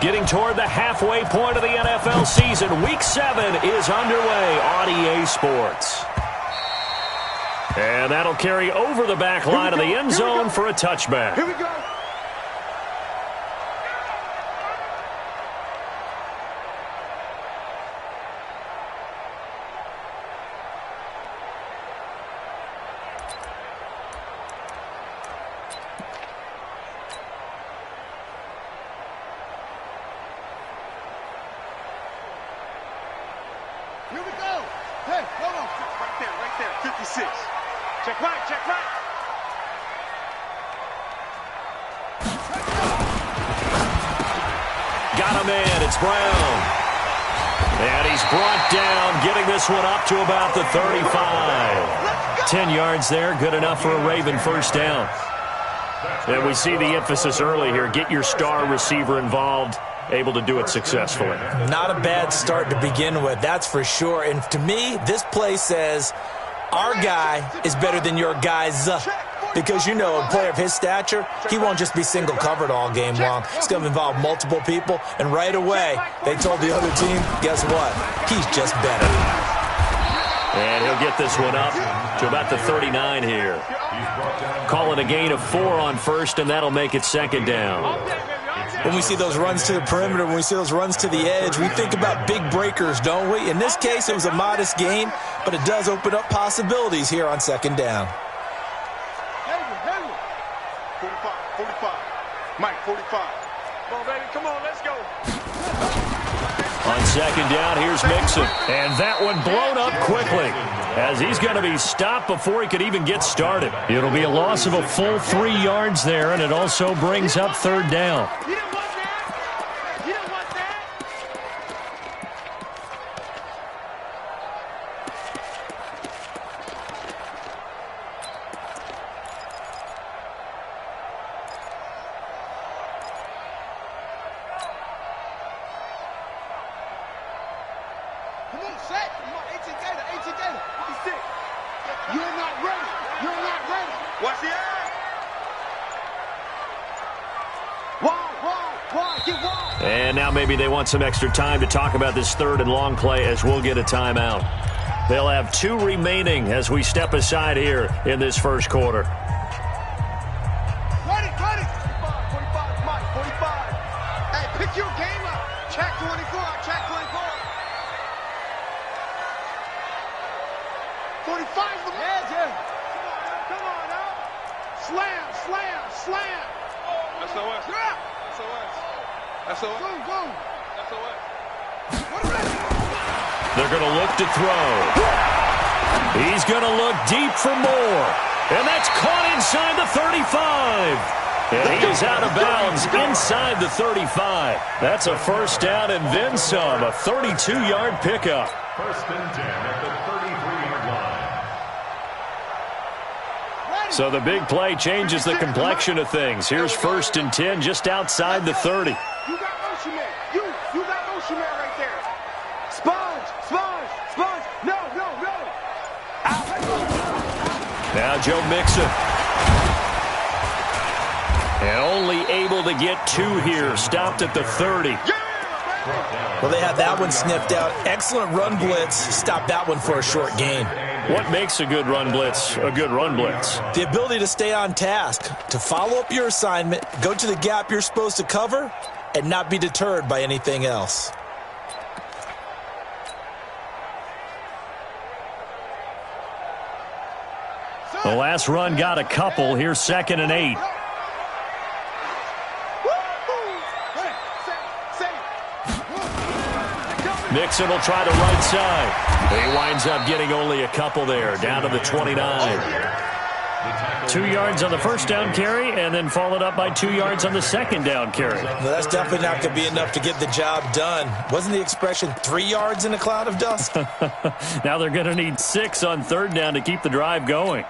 Getting toward the halfway point of the NFL season. Week 7 is underway on EA Sports. And that'll carry over the back line of the end zone for a touchback. Here we go. Here we go. Hey, hold on. Right there. 56. Check right, check right. Got a man. It's Brown. And he's brought down, getting this one up to about the 35. 10 yards there, good enough for a Raven first down. And we see the emphasis early here. Get your star receiver involved. Able to do it successfully. Not a bad start to begin with, that's for sure. And to me, this play says our guy is better than your guy's. Because, you know, a player of his stature, he won't just be single covered all game long. It's going to involve multiple people. And right away, they told the other team, guess what? He's just better. And he'll get this one up to about the 39 here. Call it a gain of 4 on first, and that'll make it second down. When we see those runs to the perimeter, when we see those runs to the edge, we think about big breakers, don't we? In this case, it was a modest gain, but it does open up possibilities here on second down. 45. Mike, 45. Come on, baby. Come on, let's go. On second down, here's Mixon. And that one blown up quickly as he's going to be stopped before he could even get started. It'll be a loss of a full 3 yards there, and it also brings up third down. You don't want that. You don't want that. Come on, set. Come on, 18 Gator, 56. You're not ready. You're not ready. Watch the eye. Wide, get wide. And now maybe they want some extra time to talk about this third and long play as we'll get a timeout. They'll have 2 remaining as we step aside here in this first quarter. Ready. 45, Mike, 45. Hey, pick your game up. Check 24, check 24. 45 is the man. Come on now. Slam. SOS. Yeah. SOS. Go. SOS. They're going to look to throw. He's going to look deep for more. And that's caught inside the 35. And he is out of bounds inside the 35. That's a first down and then some. A 32-yard pickup. First and 10 at the 33-yard line. So the big play changes the complexion of things. Here's first and 10 just outside the 30. You got motion man. You got motion man right there. Sponge. No. Now Joe Mixon. And only able to get 2 here. Stopped at the 30. Well, they have that one sniffed out. Excellent run blitz. Stop that one for a short gain. What makes a good run blitz a good run blitz? The ability to stay on task, to follow up your assignment, go to the gap you're supposed to cover, and not be deterred by anything else. The last run got a couple. Here's second and 8. Mixon will try to right side. He winds up getting only a couple there, down to the 29. 2 yards on the first down carry, and then followed up by 2 yards on the second down carry. Well, that's definitely not going to be enough to get the job done. Wasn't the expression 3 yards in a cloud of dust? Now they're going to need 6 on third down to keep the drive going.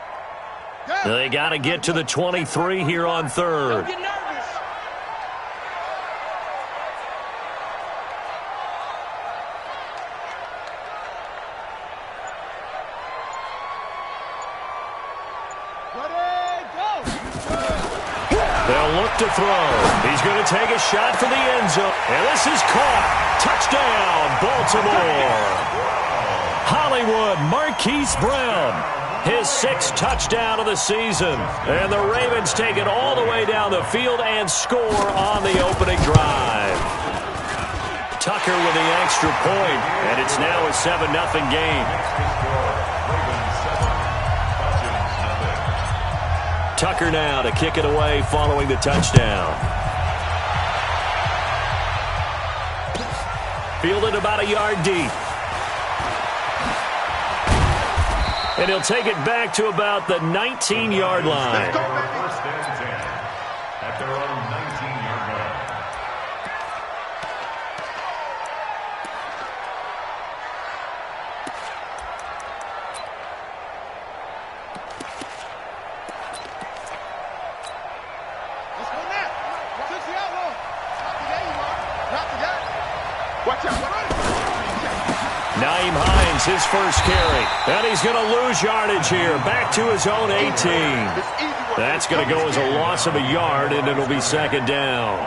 They got to get to the 23 here on third. to throw. He's going to take a shot for the end zone. And this is caught. Touchdown, Baltimore. Hollywood Marquise Brown, his 6th touchdown of the season. And the Ravens take it all the way down the field and score on the opening drive. Tucker with the extra point, and it's now a 7-0 game. Tucker now to kick it away following the touchdown. Fielded about a yard deep. And he'll take it back to about the 19-yard line. First and 10 at their own 19-yard line. Let's go now. Six the outlaw. Not the game, Not the game. Watch out. Nyheim Hines, his first carry. And he's going to lose yardage here. Back to his own 18. That's going to go as a loss of a yard, and it'll be 2nd down.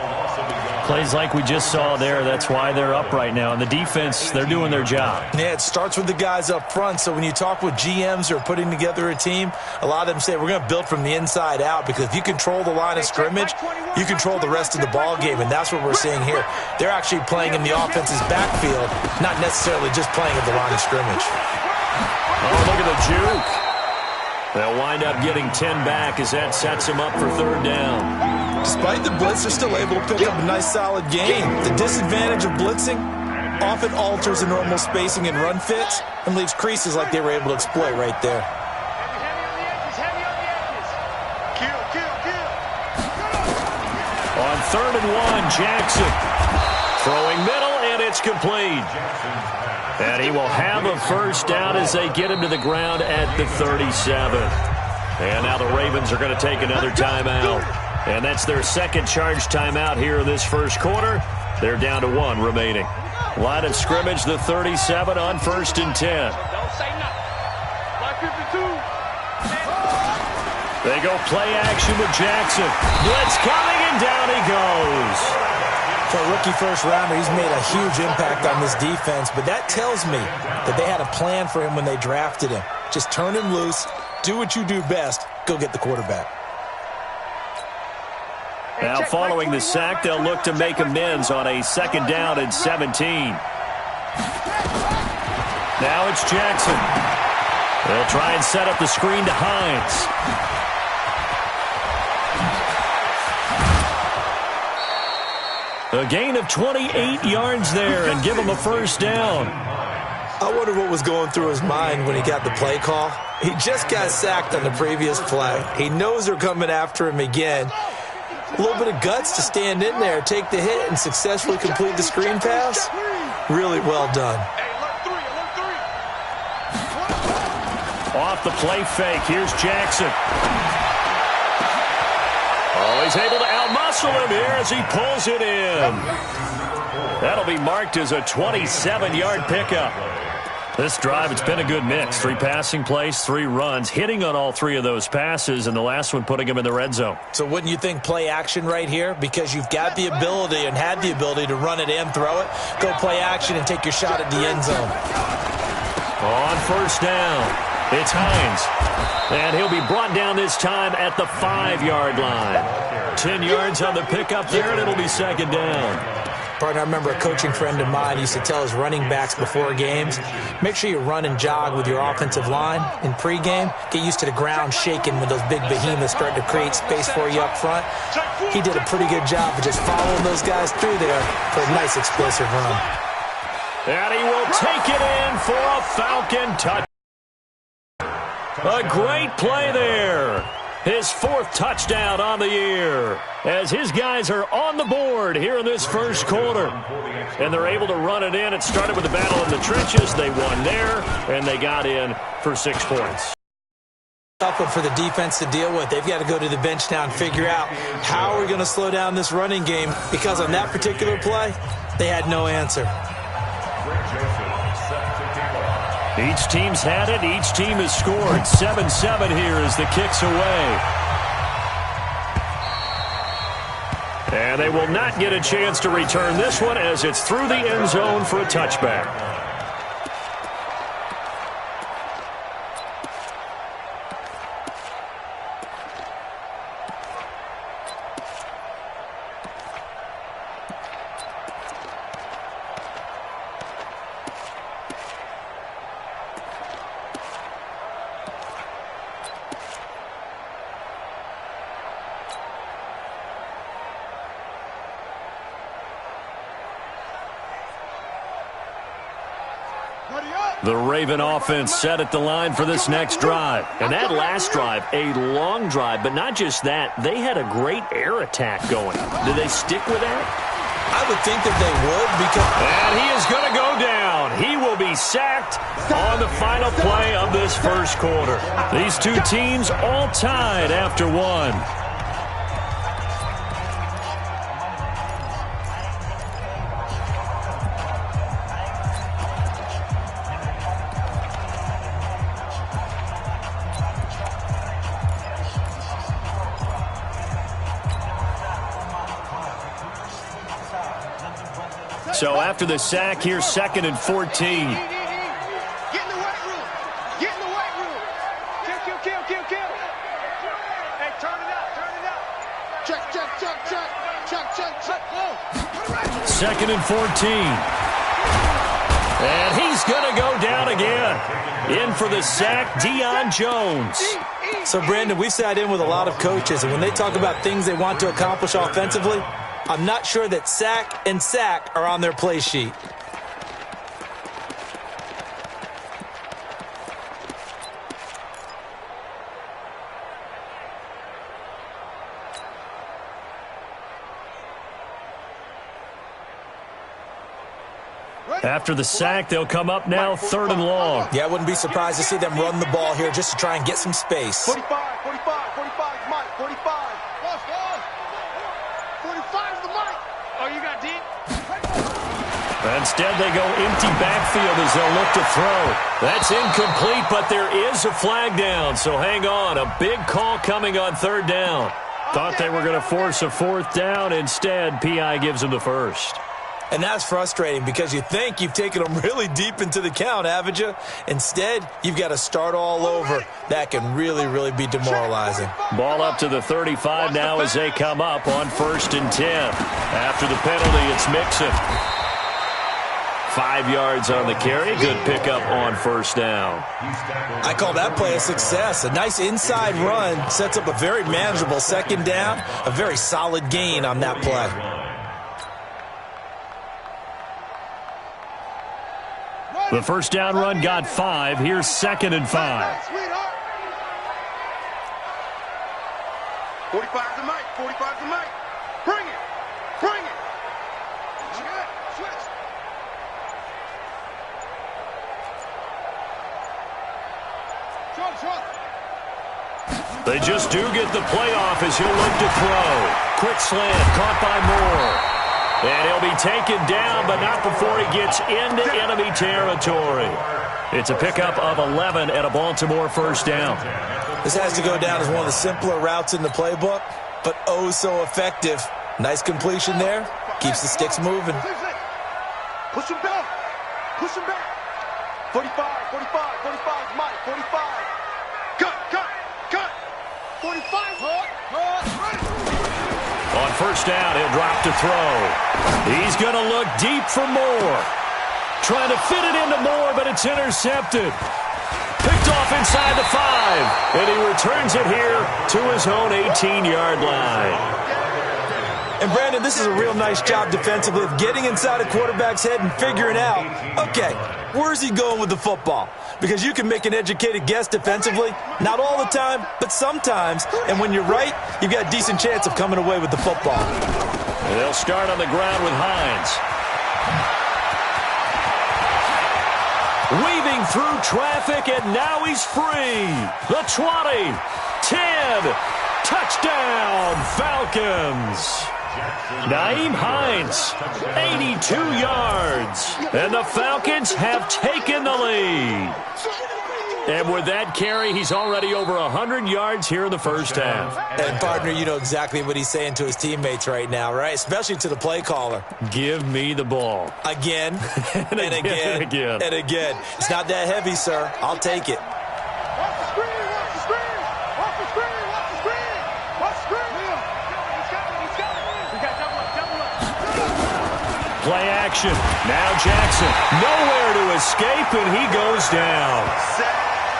Plays like we just saw there. That's why they're up right now. And the defense, they're doing their job. Yeah, it starts with the guys up front. So when you talk with GMs who are putting together a team, a lot of them say we're going to build from the inside out, because if you control the line of scrimmage, you control the rest of the ball game, and that's what we're seeing here. They're actually playing in the offense's backfield, not necessarily just playing at the line of scrimmage. Oh, look at the juke. They'll wind up getting 10 back as that sets them up for 3rd down. Despite the blitz, they're still able to pick up a nice, solid gain. The disadvantage of blitzing often alters the normal spacing and run fits and leaves creases like they were able to exploit right there. On 3rd and 1, Jackson. Throwing middle, and it's complete. And he will have a first down as they get him to the ground at the 37. And now the Ravens are going to take another timeout. And that's their 2nd charge timeout here in this first quarter. They're down to 1 remaining. Line of scrimmage, the 37 on 1st and 10. They go play action with Jackson. Blitz coming, and down he goes. For a rookie first-rounder, he's made a huge impact on this defense, but that tells me that they had a plan for him when they drafted him. Just turn him loose, do what you do best, go get the quarterback. Now following the sack, they'll look to make amends on a 2nd down and 17. Now it's Jackson. They'll try and set up the screen to Hines. A gain of 28 yards there and give him a first down. I wonder what was going through his mind when he got the play call. He just got sacked on the previous play. He knows they're coming after him again. A little bit of guts to stand in there, take the hit, and successfully complete the screen pass. Really well done. Off the play fake, here's Jackson. Oh, he's able to outmuscle him here as he pulls it in. That'll be marked as a 27-yard pickup. This drive, it's been a good mix. 3 passing plays, 3 runs, hitting on all 3 of those passes, and the last one putting him in the red zone. So wouldn't you think play action right here? Because you've got the ability and had the ability to run it and throw it. Go play action and take your shot at the end zone. On first down, it's Hines. And he'll be brought down this time at the 5-yard line. 10 yards on the pickup there, and it'll be 2nd down. Partner, I remember a coaching friend of mine used to tell his running backs before games, make sure you run and jog with your offensive line in pregame. Get used to the ground shaking when those big behemoths start to create space for you up front. He did a pretty good job of just following those guys through there for a nice explosive run. And he will take it in for a Falcon touchdown. A great play there. His 4th touchdown on the year as his guys are on the board here in this first quarter. And they're able to run it in. It started with a battle in the trenches. They won there, and they got in for 6 points. Tough one for the defense to deal with. They've got to go to the bench now and figure out how are we going to slow down this running game, because on that particular play, they had no answer. Each team's had it. Each team has scored. 7-7 here as the kick's away. And they will not get a chance to return this one as it's through the end zone for a touchback. The Raven offense set at the line for this next drive. And that last drive, a long drive, but not just that. They had a great air attack going. Do they stick with that? I would think that they would because... And he is going to go down. He will be sacked on the final play of this first quarter. These two teams all tied after one. So after the sack, here's 2nd and 14. Get in the weight room. Get in the weight room. Kill. Hey, turn it out. Check. Go. 2nd and 14. And he's going to go down again. In for the sack, Deion Jones. So, Brandon, we've sat in with a lot of coaches, and when they talk about things they want to accomplish offensively, I'm not sure that sack and sack are on their play sheet. After the sack, they'll come up now 3rd and long. Yeah, I wouldn't be surprised to see them run the ball here just to try and get some space. 45, Mike, 45. Oh, you got deep? Instead, they go empty backfield as they'll look to throw. That's incomplete, but there is a flag down, so hang on. A big call coming on 3rd down. Thought they were going to force a 4th down. Instead, P.I. gives them the first. And that's frustrating because you think you've taken them really deep into the count, haven't you? Instead, you've got to start all over. That can really, really be demoralizing. Ball up to the 35 now as they come up on 1st and 10. After the penalty, it's Mixon. 5 yards on the carry. Good pickup on 1st down. I call that play a success. A nice inside run sets up a very manageable 2nd down. A very solid gain on that play. The 1st down run got 5. Here's 2nd and 5. 45 to Mike. Bring it. Switch. They just do get the play off as he'll look to throw. Quick slant caught by Moore. And he'll be taken down, but not before he gets into enemy territory. It's a pickup of 11 and a Baltimore 1st down. This has to go down as one of the simpler routes in the playbook, but oh so effective. Nice completion there. Keeps the sticks moving. Push him back. 45, Mike, 45. Cut. 45, On 1st down, he'll drop to throw. He's going to look deep for Moore. Trying to fit it into Moore, but it's intercepted. Picked off inside the 5. And he returns it here to his own 18-yard line. And, Brandon, this is a real nice job defensively of getting inside a quarterback's head and figuring out, okay, where's he going with the football? Because you can make an educated guess defensively, not all the time, but sometimes. And when you're right, you've got a decent chance of coming away with the football. And they'll start on the ground with Hines. Weaving through traffic, and now he's free. The 20, 10, touchdown, Falcons. Nyheim Hines, 82 yards. And the Falcons have taken the lead. And with that carry, he's already over 100 yards here in the first half. And, partner, you know exactly what he's saying to his teammates right now, right? Especially to the play caller. Give me the ball. Again, and again. and again. It's not that heavy, sir. I'll take it. Watch the screen, watch the screen. Watch the screen, watch the screen. Watch the screen. He's got it. We got double up. Play action. Now Jackson. Nowhere to escape, and he goes down.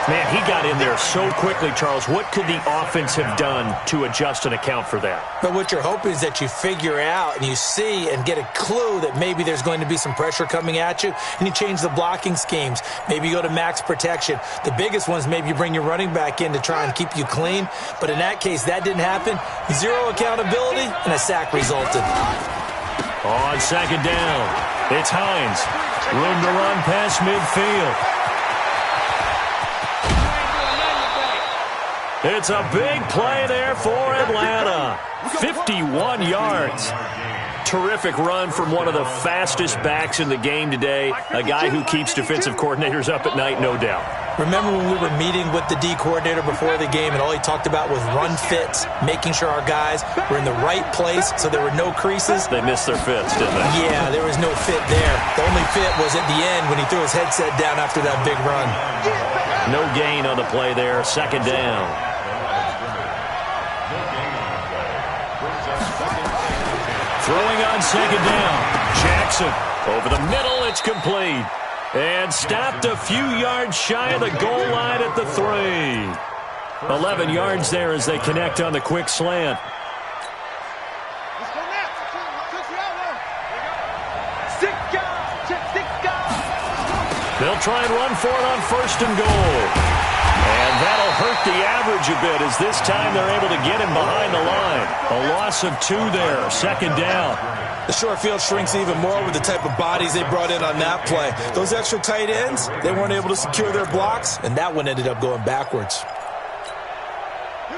Man, he got in there so quickly, Charles. What could the offense have done to adjust and account for that? But what you're hoping is that you figure out and you see and get a clue that maybe there's going to be some pressure coming at you, and you change the blocking schemes. Maybe you go to max protection. The biggest ones, maybe you bring your running back in to try and keep you clean. But in that case, that didn't happen. Zero accountability, and a sack resulted. On second down, it's Hines. Room to run past midfield. It's a big play there for Atlanta. 51 yards. Terrific run from one of the fastest backs in the game today. A guy who keeps defensive coordinators up at night, no doubt. Remember when we were meeting with the D coordinator before the game and all he talked about was run fits, making sure our guys were in the right place so there were no creases? They missed their fits, didn't they? Yeah, there was no fit there. The only fit was at the end when he threw his headset down after that big run. No gain on the play there. Second down. Throwing on second down. Jackson over the middle. It's complete. And stopped a few yards shy of the goal line at the 3. 11 yards there as they connect on the quick slant. They'll try and run for it on first and goal. And that'll hurt the average a bit as this time they're able to get him behind the line. A loss of 2 there. Second down. The short field shrinks even more with the type of bodies they brought in on that play. Those extra tight ends, they weren't able to secure their blocks, and that one ended up going backwards.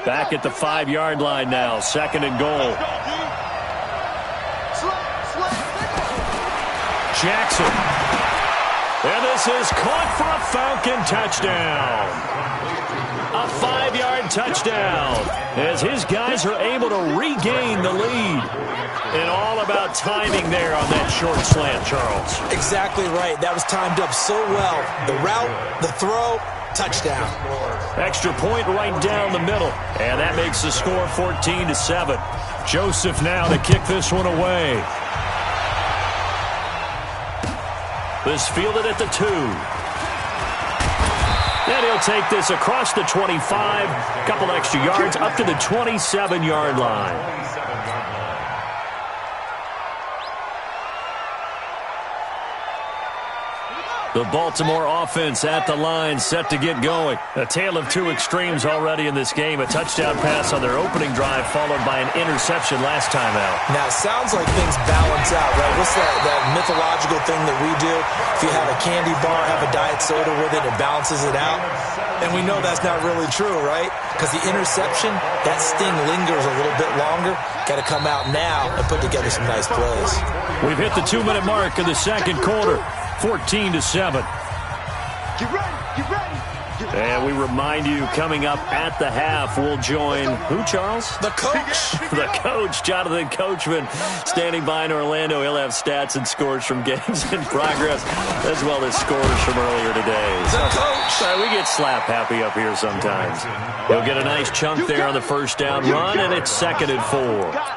Back at the 5-yard line now. Second and goal. Jackson. And this is caught for a Falcon touchdown. A 5-yard touchdown as his guys are able to regain the lead. And all about timing there on that short slant, Charles. Exactly right. That was timed up so well. The route, the throw, touchdown. Extra point right down the middle. And that makes the score 14-7. Joseph now to kick this one away. This fielded at the 2. And he'll take this across the 25. Couple extra yards up to the 27-yard line. The Baltimore offense at the line, set to get going. A tale of 2 extremes already in this game. A touchdown pass on their opening drive, followed by an interception last time out. Now, it sounds like things balance out, right? What's that mythological thing that we do? If you have a candy bar, have a diet soda with it, it balances it out. And we know that's not really true, right? Because the interception, that sting lingers a little bit longer. Got to come out now and put together some nice plays. We've hit the 2-minute mark in the second quarter. 14-7. Get ready, get ready. And we remind you, coming up at the half, we'll join who, Charles? The coach. The coach, Jonathan Coachman, standing by in Orlando. He'll have stats and scores from games in progress, as well as scores from earlier today. The coach. We get slap happy up here sometimes. He'll get a nice chunk there on the first down run, and it's 2nd and 4.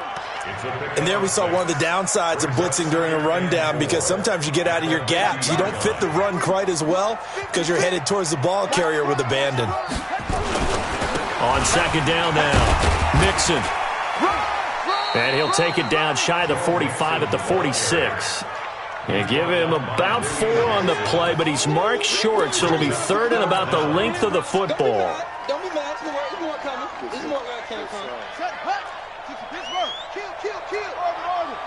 And there we saw one of the downsides of blitzing during a rundown, because sometimes you get out of your gaps. You don't fit the run quite as well because you're headed towards the ball carrier with abandon. On second down now, Mixon. And he'll take it down shy of the 45 at the 46. And give him about 4 on the play, but he's marked short, so it'll be 3rd and about the length of the football. Don't be mad. There's more coming. There's more where it came from. Kill. Order.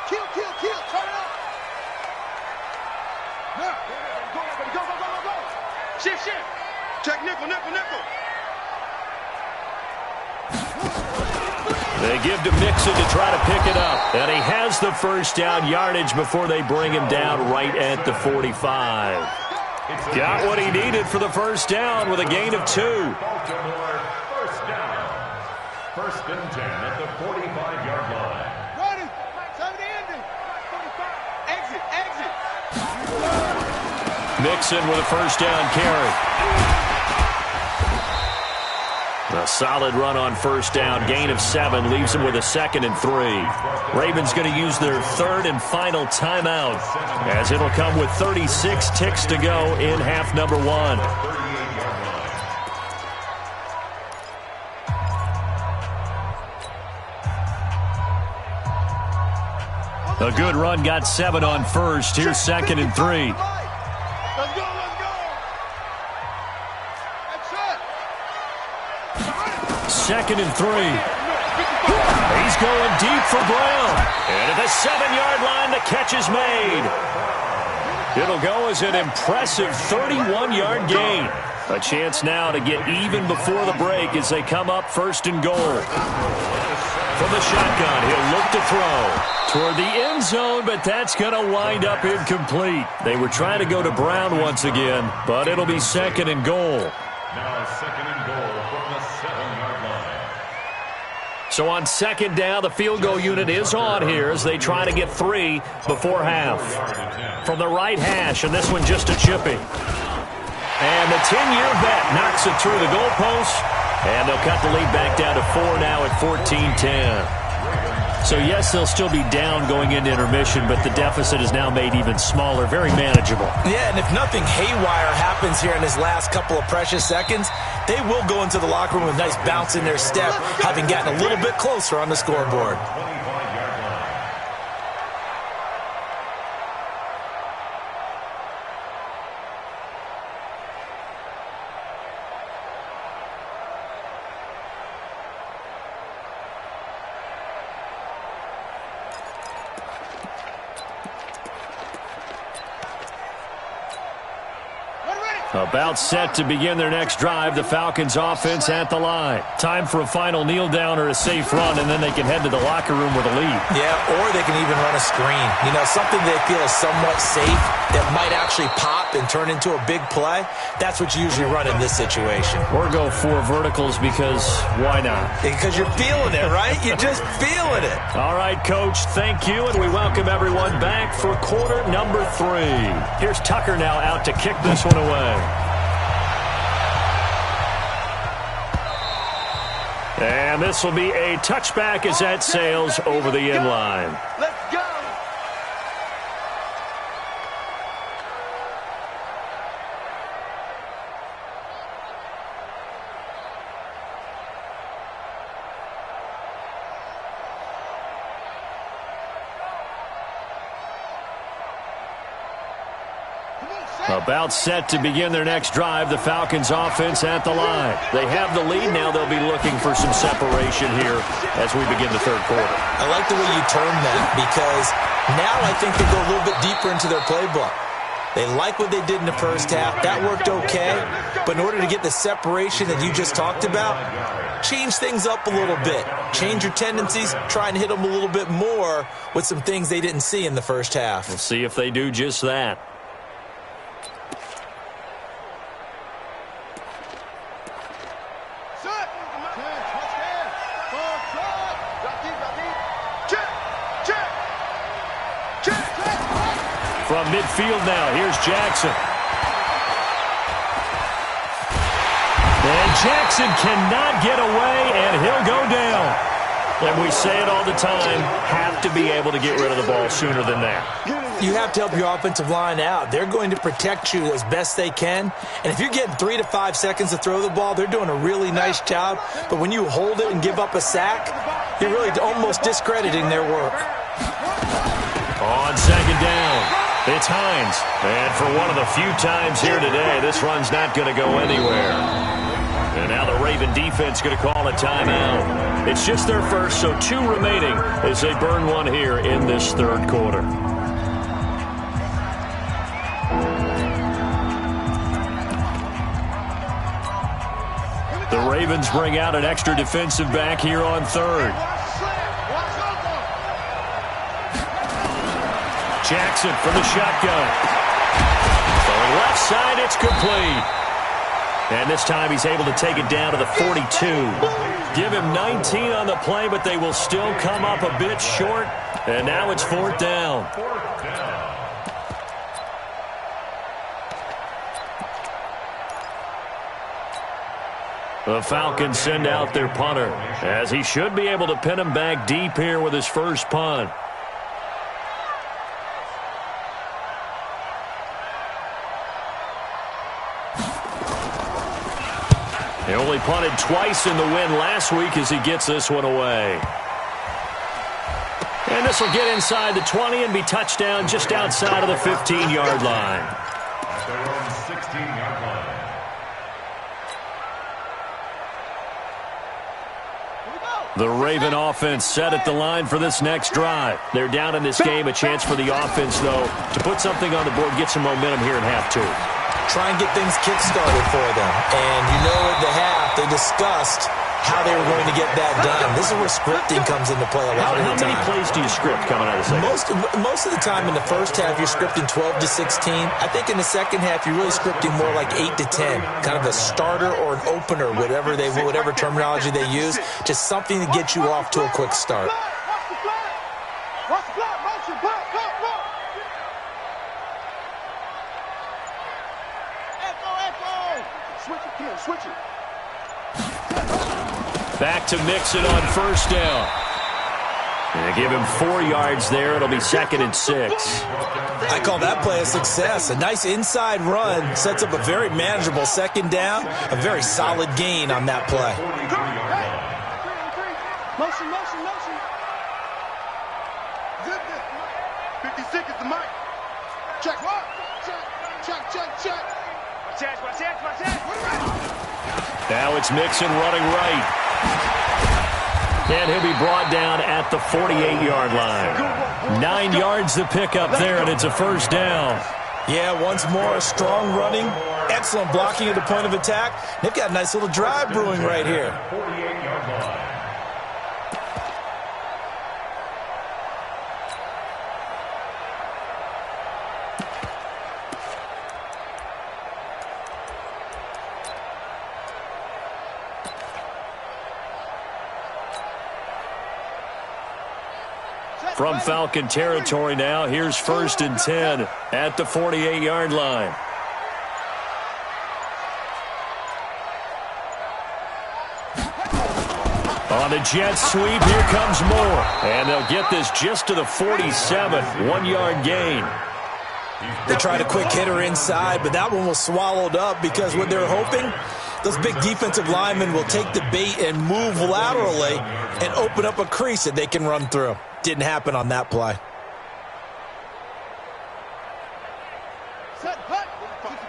Kill. Turn it up. Now. Go. Shift. Check nickel. They give to Mixon to try to pick it up. And he has the first down yardage before they bring him down right at the 45. Got what he needed for the first down with a gain of 2. Baltimore, first down. First and 10 at the 45-yard line. Running. 70 ending. 45. Exit. Mixon with a first down carry. A solid run on first down. Gain of 7 leaves him with a 2nd and 3. Ravens going to use their 3rd and final timeout as it'll come with 36 ticks to go in half number 1. A good run got 7 on first. Here's 2nd and 3. Let's go. That's it. 2nd and 3. He's going deep for Brown. And at the 7-yard line, the catch is made. It'll go as an impressive 31-yard gain. A chance now to get even before the break as they come up 1st and goal. From the shotgun, he'll look to throw toward the end zone, but that's going to wind up incomplete. They were trying to go to Brown once again, but it'll be 2nd and goal. Now 2nd and goal from the 7-yard line. So on 2nd down, the field goal unit is on here as they try to get 3 before half. From the right hash, and this one just a chipping. And the 10-year vet knocks it through the goalpost, and they'll cut the lead back down to 4 now at 14-10. So, yes, they'll still be down going into intermission, but the deficit is now made even smaller, very manageable. Yeah, and if nothing haywire happens here in his last couple of precious seconds, they will go into the locker room with a nice bounce in their step, having gotten a little bit closer on the scoreboard. About set to begin their next drive, the Falcons offense at the line. Time for a final kneel down or a safe run, and then they can head to the locker room with a lead. Yeah, or they can even run a screen. You know, something they feel is somewhat safe that might actually pop and turn into a big play. That's what you usually run in this situation. Or go 4 verticals because why not? Because you're feeling it, right? You're just feeling it. All right, Coach, thank you, and we welcome everyone back for quarter number 3. Here's Tucker now out to kick this one away. And this will be a touchback as that sails over the end line. Let's go. About set to begin their next drive, the Falcons offense at the line. They have the lead now. They'll be looking for some separation here as we begin the 3rd quarter. I like the way you term that because now I think they go a little bit deeper into their playbook. They like what they did in the first half. That worked okay. But in order to get the separation that you just talked about, change things up a little bit. Change your tendencies. Try and hit them a little bit more with some things they didn't see in the first half. We'll see if they do just that. From midfield now, here's Jackson. And Jackson cannot get away, and he'll go down. And we say it all the time, have to be able to get rid of the ball sooner than that. You have to help your offensive line out. They're going to protect you as best they can. And if you're getting 3 to 5 seconds to throw the ball, they're doing a really nice job. But when you hold it and give up a sack, you're really almost discrediting their work. On 2nd down. It's Hines, and for one of the few times here today, this run's not going to go anywhere. And now the Raven defense going to call a timeout. It's just their first, so 2 remaining as they burn one here in this 3rd quarter. The Ravens bring out an extra defensive back here on 3rd. Jackson from the shotgun. And left side, it's complete. And this time he's able to take it down to the 42. Give him 19 on the play, but they will still come up a bit short. And now it's 4th down. The Falcons send out their punter, as he should be able to pin him back deep here with his first punt. He only punted twice in the win last week as he gets this one away. And this will get inside the 20 and be touchdown just outside of the 15-yard line. Their own 16-yard line. The Raven offense set at the line for this next drive. They're down in this game. A chance for the offense, though, to put something on the board, get some momentum here in half 2. Try and get things kick-started for them. And you know at the half, they discussed how they were going to get that done. This is where scripting comes into play a lot of the time. How many plays do you script coming out of the second? Most of the time in the first half, you're scripting 12 to 16. I think in the second half, you're really scripting more like 8 to 10. Kind of a starter or an opener, whatever terminology they use. Just something to get you off to a quick start. Watch the block, motion, block. Echo. Switch it, Kim, switch it. Back to Mixon on first down. And they give him 4 yards there. It'll be 2nd and 6. I call that play a success. A nice inside run sets up a very manageable 2nd down. A very solid gain on that play. Motion. Zip it. 56 is the mic. Check. Now it's Mixon running right. And he'll be brought down at the 48-yard line. 9 yards to pick up there, and it's a first down. Yeah, once more, strong running, excellent blocking at the point of attack. They've got a nice little drive brewing right here. 48-yard line. From Falcon territory now, here's 1st and 10 at the 48-yard line. On the jet sweep, here comes Moore. And they'll get this just to the 47, 1-yard gain. They tried a quick hitter inside, but that one was swallowed up because what they're hoping, those big defensive linemen will take the bait and move laterally and open up a crease that they can run through. Didn't happen on that play. Set, hut.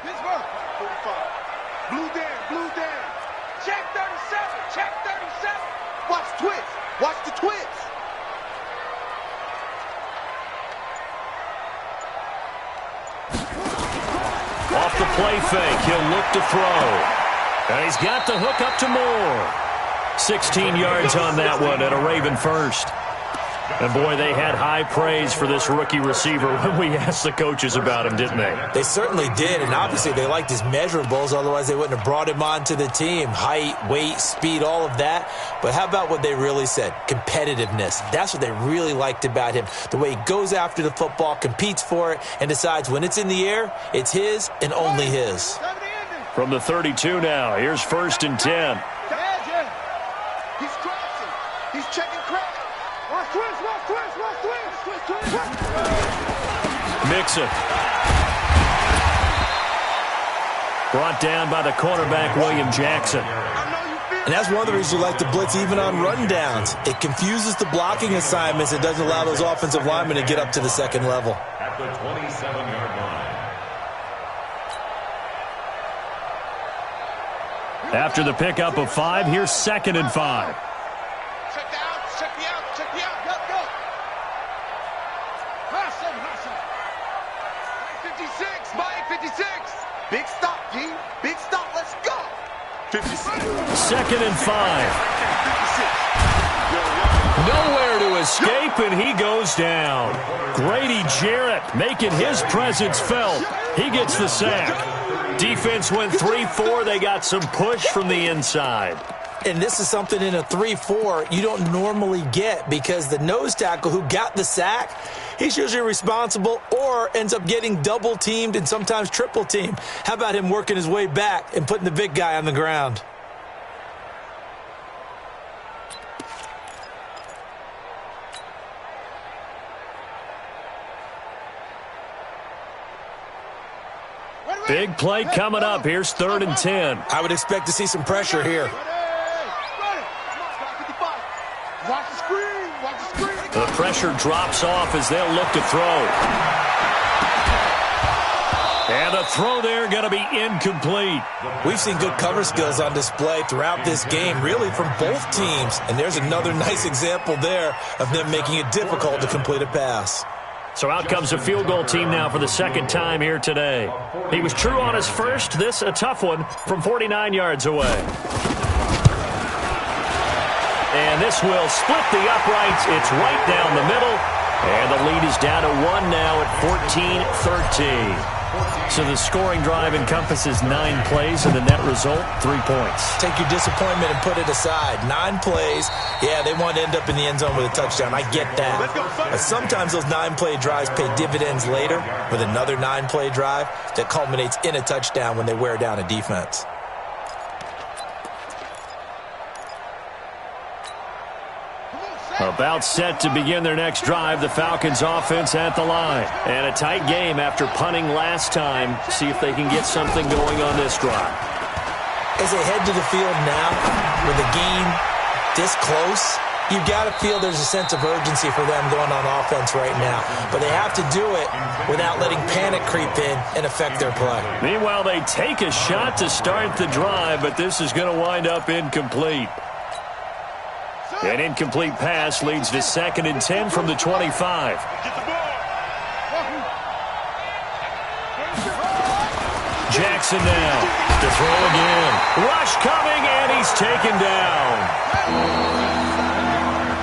Pittsburgh. 45. Blue down. Check 37. Watch the twist. Off the play fake, he'll look to throw. And he's got the hook up to Moore. 16 yards on that one and a Raven first. And, boy, they had high praise for this rookie receiver when we asked the coaches about him, didn't they? They certainly did, and obviously they liked his measurables. Otherwise, they wouldn't have brought him onto the team. Height, weight, speed, all of that. But how about what they really said? Competitiveness. That's what they really liked about him. The way he goes after the football, competes for it, and decides when it's in the air, it's his and only his. From the 32 now, here's 1st and 10. He's crossing. He's checking crack. Watch twist. Mixon. Brought down by the cornerback, William Jackson. And that's one of the reasons you like to blitz even on rundowns. It confuses the blocking assignments. It doesn't allow those offensive linemen to get up to the 2nd level. At the 27-yard line. After the pickup of 5, here's 2nd and 5. Check me out. Go. Mike 56. Big stop, G. Big stop. Let's go. 56. 2nd and 5. Nowhere to escape, and he goes down. Grady Jarrett making his presence felt. He gets the sack. Defense went 3-4. They got some push from the inside. And this is something in a 3-4 you don't normally get, because the nose tackle who got the sack, he's usually responsible or ends up getting double-teamed and sometimes triple-teamed. How about him working his way back and putting the big guy on the ground? Big play coming up. Here's 3rd and 10. I would expect to see some pressure here. Watch the screen. Watch the screen. The pressure drops off as they'll look to throw. And the throw there going to be incomplete. We've seen good cover skills on display throughout this game, really from both teams. And there's another nice example there of them making it difficult to complete a pass. So out comes a field goal team now for the 2nd time here today. He was true on his first. This a tough one from 49 yards away. And this will split the uprights. It's right down the middle. And the lead is down to 1 now at 14-13. So the scoring drive encompasses 9 plays, and the net result, 3 points. Take your disappointment and put it aside. 9 plays. Yeah, they want to end up in the end zone with a touchdown. I get that. But sometimes those 9-play drives pay dividends later with another 9-play drive that culminates in a touchdown when they wear down a defense. About set to begin their next drive, the Falcons offense at the line. And a tight game after punting last time. See if they can get something going on this drive. As they head to the field now, with the game this close, you've got to feel there's a sense of urgency for them going on offense right now. But they have to do it without letting panic creep in and affect their play. Meanwhile, they take a shot to start the drive, but this is going to wind up incomplete. An incomplete pass leads to 2nd and 10 from the 25. Jackson now to throw again. Rush coming, and he's taken down.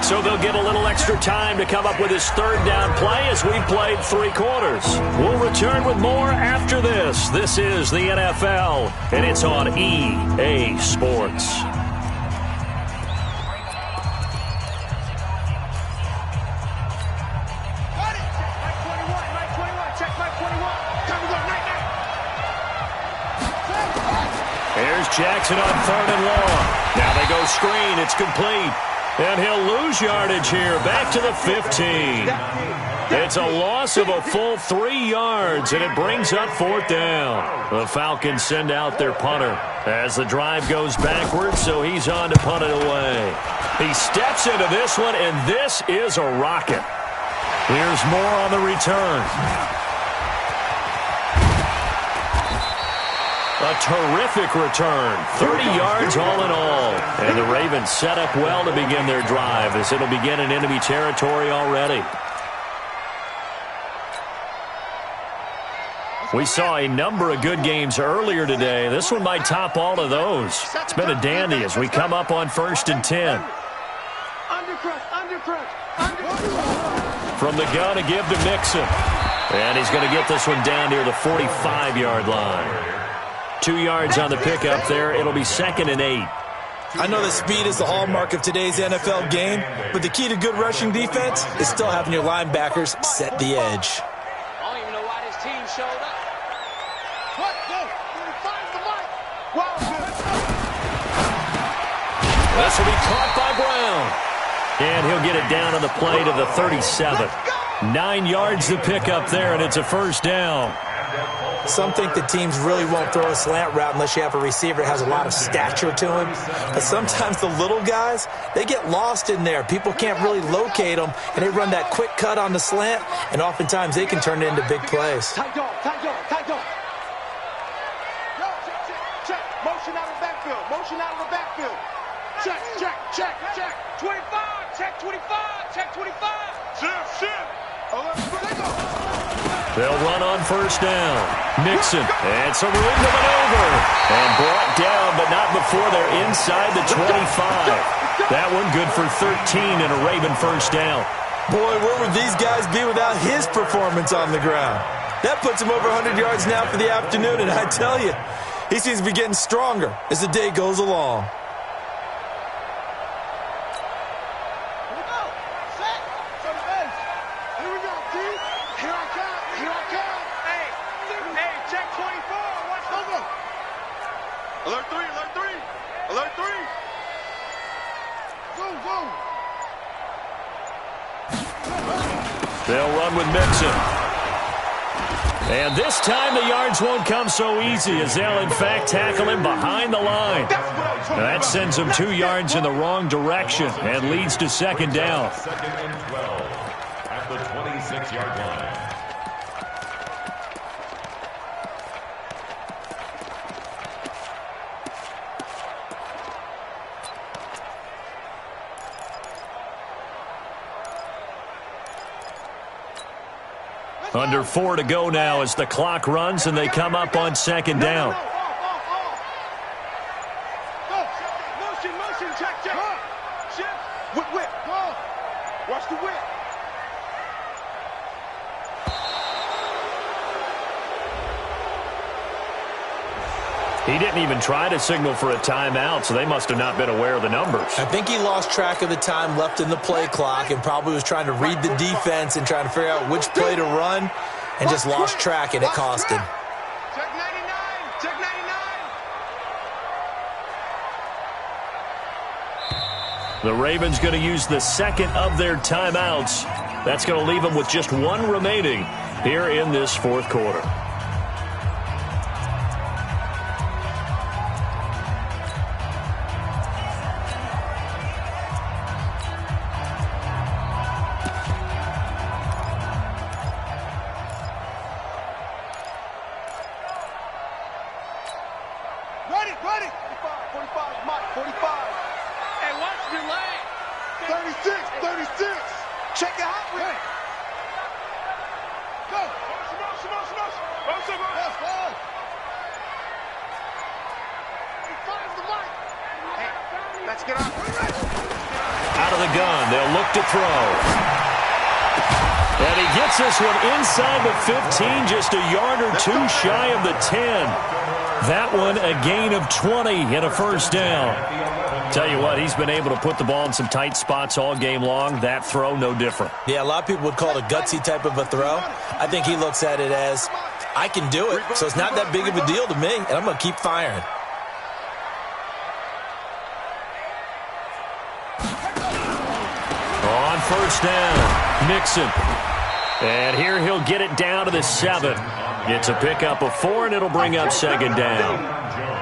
So they'll get a little extra time to come up with his 3rd down play as we've played 3 quarters. We'll return with more after this. This is the NFL, and it's on EA Sports. Jackson on 3rd and long. Now they go screen. It's complete. And he'll lose yardage here. Back to the 15. It's a loss of a full 3 yards, and it brings up 4th down. The Falcons send out their punter as the drive goes backwards, so he's on to punt it away. He steps into this one, and this is a rocket. Here's more on the return. A terrific return. 30 yards all in all. And the Ravens set up well to begin their drive as it'll begin in enemy territory already. We saw a number of good games earlier today. This one might top all of those. It's been a dandy as we come up on 1st and 10. From the gun, a give to Mixon. And he's going to get this one down near the 45-yard line. 2 yards on the pickup there. It'll be 2nd and 8. I know that speed is the hallmark of today's NFL game, but the key to good rushing defense is still having your linebackers set the edge. I don't even know why this team showed up. This will be caught by Brown. And he'll get it down on the play to the 37. 9 yards to pick up there, and it's a 1st down. Some think the teams really won't throw a slant route unless you have a receiver that has a lot of stature to him. But sometimes the little guys, they get lost in there. People can't really locate them, and they run that quick cut on the slant, and oftentimes they can turn it into big plays. Tight dog, tight dog, tight dog. Check. Motion out of the backfield. Motion out of the backfield. Check. 25. Check 25. Check 25. Shift. They'll run on 1st down. Mixon, and some room to maneuver. And brought down, but not before they're inside the 25. That one good for 13 and a Raven first down. Boy, where would these guys be without his performance on the ground? That puts him over 100 yards now for the afternoon, and I tell you, he seems to be getting stronger as the day goes along. Alert 3, alert 3, alert 3. Go, go. They'll run with Mixon. And this time the yards won't come so easy as they'll in fact tackle him behind the line. That sends him 2 yards in the wrong direction and leads to second down. Second and 12 at the 26-yard line. Under 4 to go now as the clock runs and they come up on second down. Motion, motion, check, check. Shift, whip, whip. Watch the whip. He didn't even try to signal for a timeout, so they must have not been aware of the numbers. I think he lost track of the time left in the play clock and probably was trying to read the defense and trying to figure out which play to run and just lost track, and it cost him. Check 99, check 99. The Ravens going to use the second of their timeouts. That's going to leave them with just 1 remaining here in this fourth quarter. Ready, ready. 45, Mike, 45. Hey, watch your leg. 36, 36. Check it out, Rick. Go. Motion, motion, motion. Motion, motion. He finds the mic. Hey, let's get out. Out of the gun, they'll look to throw. And he gets this one inside the 15, just a yard or 2 shy of the 10. That one a gain of 20 and a first down. Tell you what, he's been able to put the ball in some tight spots all game long. That throw, no different. Yeah, a lot of people would call it a gutsy type of a throw. I think he looks at it as, I can do it, so it's not that big of a deal to me, and I'm going to keep firing. On first down, Mixon. And here he'll get it down to the 7. It's a pickup of 4, and it'll bring up second down.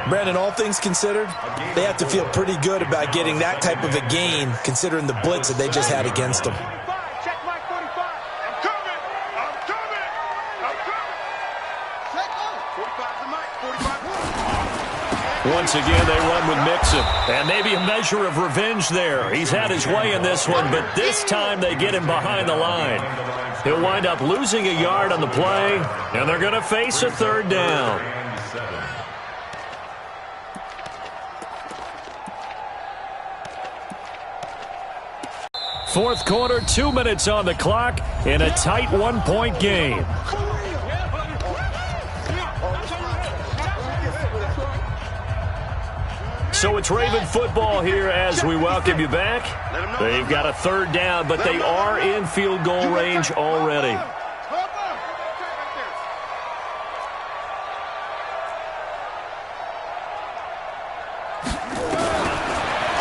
Brandon, all things considered, they have to feel pretty good about getting that type of a gain, considering the blitz that they just had against them. Check Mike 45. I'm coming. I'm coming. I'm coming. Check 45 to Mike. 45. Once again, they run with Mixon. And maybe a measure of revenge there. He's had his way in this one, but this time they get him behind the line. He'll wind up losing a yard on the play, and they're going to face a third down. Fourth quarter, 2 minutes on the clock in a tight 1-point game. So it's Raven football here as we welcome you back. They've got a third down, but they are in field goal range already.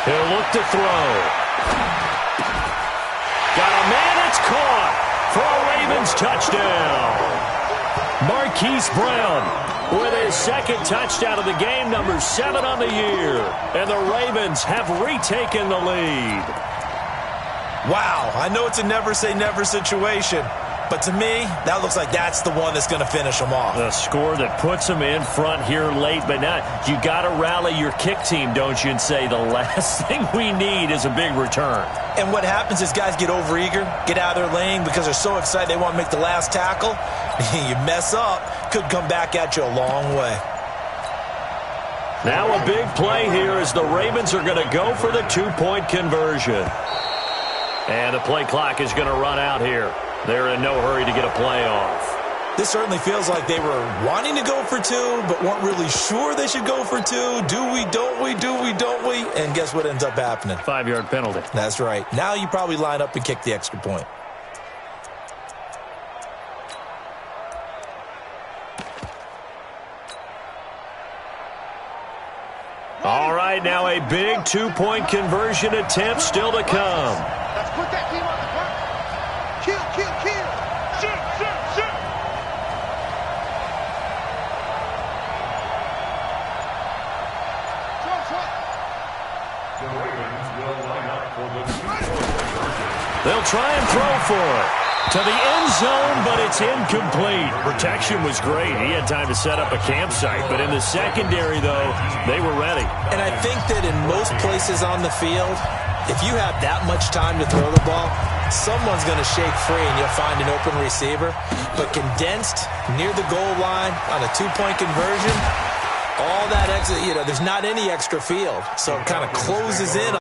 He'll look to throw. Got a man, it's caught for a Ravens touchdown. Marquise Brown with his second touchdown of the game, number 7 on the year. And the Ravens have retaken the lead. Wow, I know it's a never-say-never situation, but to me, that looks like that's the one that's going to finish them off. The score that puts them in front here late, but now you got to rally your kick team, don't you, and say the last thing we need is a big return. And what happens is guys get overeager, get out of their lane because they're so excited they want to make the last tackle. You mess up, could come back at you a long way. Now a big play here as the Ravens are going to go for the two-point conversion. And the play clock is going to run out here. They're in no hurry to get a play off. This certainly feels like they were wanting to go for two, but weren't really sure they should go for two. Do we, don't we, do we, don't we? And guess what ends up happening? 5-yard penalty. That's right. Now you probably line up and kick the extra point. All right, now a big two-point conversion attempt still to come. Let's put that team on the clock. Kill, kill, kill. Shoot, shoot, shoot. The Ravens will line up for the two-point conversion. They'll try and throw for it. To the end zone, but it's incomplete. Protection was great. He had time to set up a campsite, but in the secondary, though, they were ready. And I think that in most places on the field, if you have that much time to throw the ball, someone's going to shake free and you'll find an open receiver. But condensed near the goal line on a two-point conversion, all that extra, there's not any extra field. So it kind of closes in